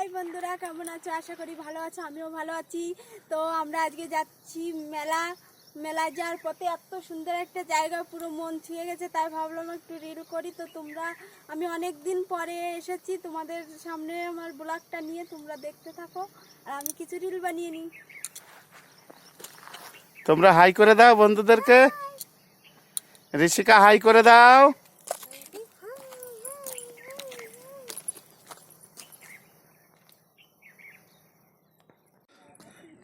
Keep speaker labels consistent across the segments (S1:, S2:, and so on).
S1: High বন্ধুরা, কেমন আছো? আশা করি ভালো আছো, আমিও ভালো আছি। তো আমরা আজকে যাচ্ছি মেলায় যাওয়ার পথে এত সুন্দর একটা জায়গা, পুরো মন ছুঁয়ে গেছে, তাই ভাবলাম একটু রিল করি। তো আমি অনেক দিন পরে এসেছি তোমাদের সামনে আমার ব্লগটা নিয়ে, তোমরা দেখতে থাকো আর আমি কিছু রিল বানিয়ে নিই।
S2: তোমরা হাই করে দাও বন্ধুদেরকে। ঋষিকা হাই করে দাও।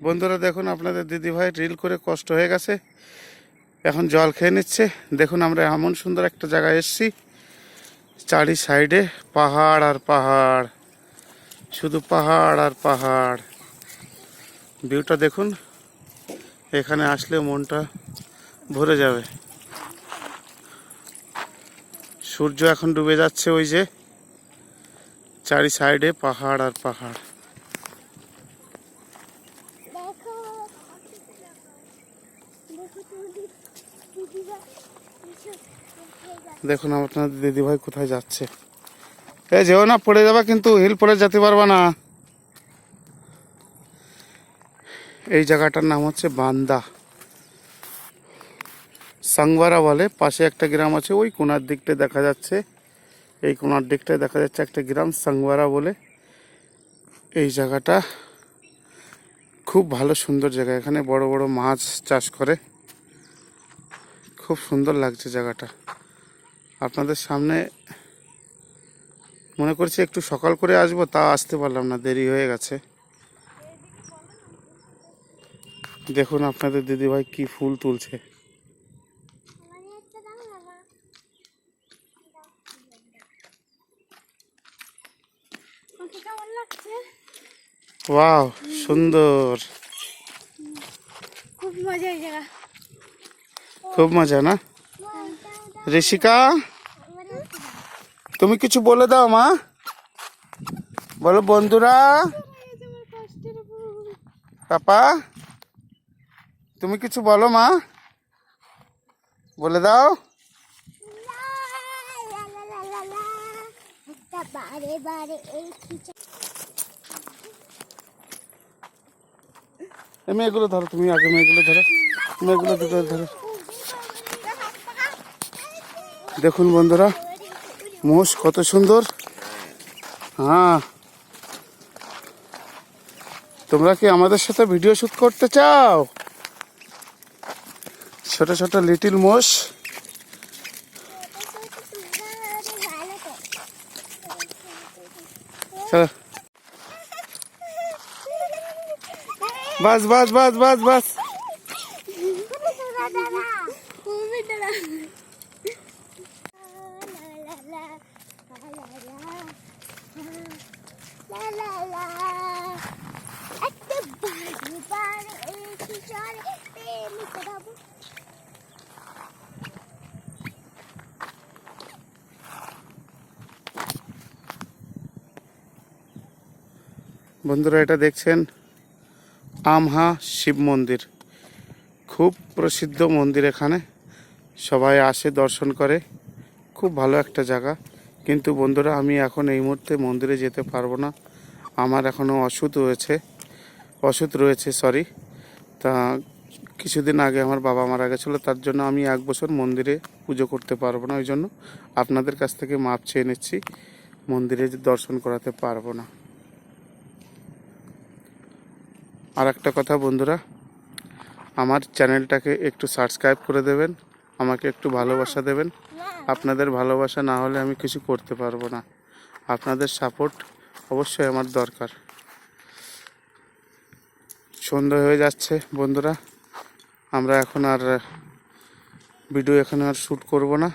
S2: বন্ধুরা দেখুন, আপনাদের দিদিভাই রিল করে কষ্ট হয়ে গেছে, এখন জল খেয়ে নিচ্ছে। দেখুন আমরা এমন সুন্দর একটা জায়গায় এসেছি, চারি সাইডে পাহাড় আর পাহাড়, শুধু পাহাড় আর পাহাড়। ভিউটা দেখুন, এখানে আসলে মনটা ভরে যাবে। সূর্য এখন ডুবে যাচ্ছে, ওই যে চারি সাইডে পাহাড় আর পাহাড়। দেখুন আপনার দিদিভাই কোথায় যাচ্ছে। যেও না, পড়ে যাবা কিন্তু, হিল পরে যেতে পারবা না। এই জায়গাটার নাম হচ্ছে বান্দা, সাংবারা বলে। পাশে একটা গ্রাম আছে, ওই কোনার দিকটায় দেখা যাচ্ছে, এই কোনার দিকটায় দেখা যাচ্ছে একটা গ্রাম সাংবারা বলে। এই জায়গাটা খুব ভালো সুন্দর জায়গা, এখানে বড় বড় মাছ চাষ করে, খুব সুন্দর লাগছে জায়গাটা। আপনাদের সামনে মনে করছি একটু সকাল করে আসবো, তা আসতে পারলাম না, দেরি হয়ে গেছে। দেখুন আপনাদের দিদিভাই কি ফুল তুলছে। ওয়াও, সুন্দর,
S1: খুব মজা এই জায়গা,
S2: খুব মজা না? ঋষিকা, তুমি কিছু বলে দাও মা, বলো বন্ধুরা। পাপা, তুমি কিছু বলো মা, বলে দাও। মেয়েগুলো ধরো, তুমি আগে মেয়েগুলো ধরো, মেয়েগুলো দুটো ধরো। দেখুন বন্ধুরা, মোষ কত সুন্দর। হ্যাঁ, তোমরা কি আমাদের সাথে ভিডিও শুট করতে চাও? ছোট ছোট লিটিল মোষ। বাস বাস বাস বাস বাস। বন্ধুরা এটা দেখছেন আমহা শিব মন্দির, খুব প্রসিদ্ধ মন্দির। এখানে সবাই আসে দর্শন করে, খুব ভালো একটা জায়গা। কিন্তু বন্ধুরা আমি এখন এই মুহূর্তে মন্দিরে যেতে পারবো না, আমার এখনও অসুখ রয়েছে সরি। তা কিছুদিন আগে আমার বাবা মারা গেছিলো, তার জন্য আমি 1 বছর মন্দিরে পুজো করতে পারবো না। ওই জন্য আপনাদের কাছ থেকে মাপ চেয়ে নিচ্ছি, মন্দিরে দর্শন করাতে পারবো না। আর একটা কথা বন্ধুরা, আমার চ্যানেলটাকে একটু সাবস্ক্রাইব করে দেবেন, আমাকে একটু ভালোবাসা দেবেন। আপনাদের ভালোবাসা না হলে আমি কিছু করতে পারবো না, আপনাদের সাপোর্ট অবশ্যই আমার দরকার। সন্ধ্যা হয়ে যাচ্ছে বন্ধুরা, আমরা এখন আর ভিডিও এখানে আর শ্যুট করব না,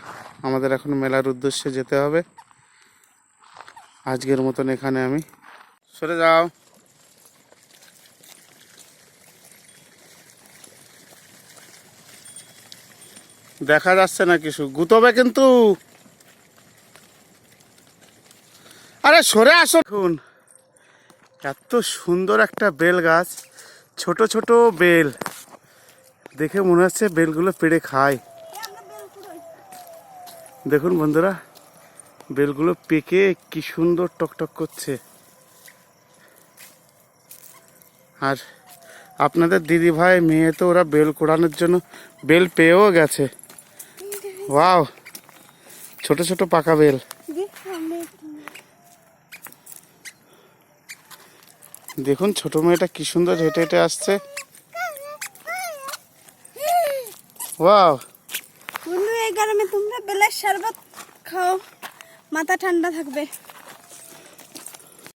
S2: আমাদের এখন মেলার উদ্দেশ্যে যেতে হবে। আজকের মতন এখানে আমি সরে যাও। দেখা যাচ্ছে না কিছু, গুতবে কিন্তু। আরে সরে আসো। দেখুন এত সুন্দর একটা বেল গাছ, ছোট ছোট বেল, দেখে মনে হচ্ছে বেলগুলো পেড়ে খায়। দেখুন বন্ধুরা, বেলগুলো পেকে কি সুন্দর টকটক করছে। আর আপনাদের দিদি ভাই মেয়ে তো ওরা বেল কোড়ানোর জন্য বেল পেয়েও গেছে। ওয়াও, ছোট ছোট পাকা বেল। দেখুন ছোট মেয়েটা কি সুন্দর হেঁটে হেঁটে আসছে। ওয়াও,
S1: বন্ধু এই গরমে তোমরা বেলের শরবত খাও, মাথা ঠান্ডা থাকবে।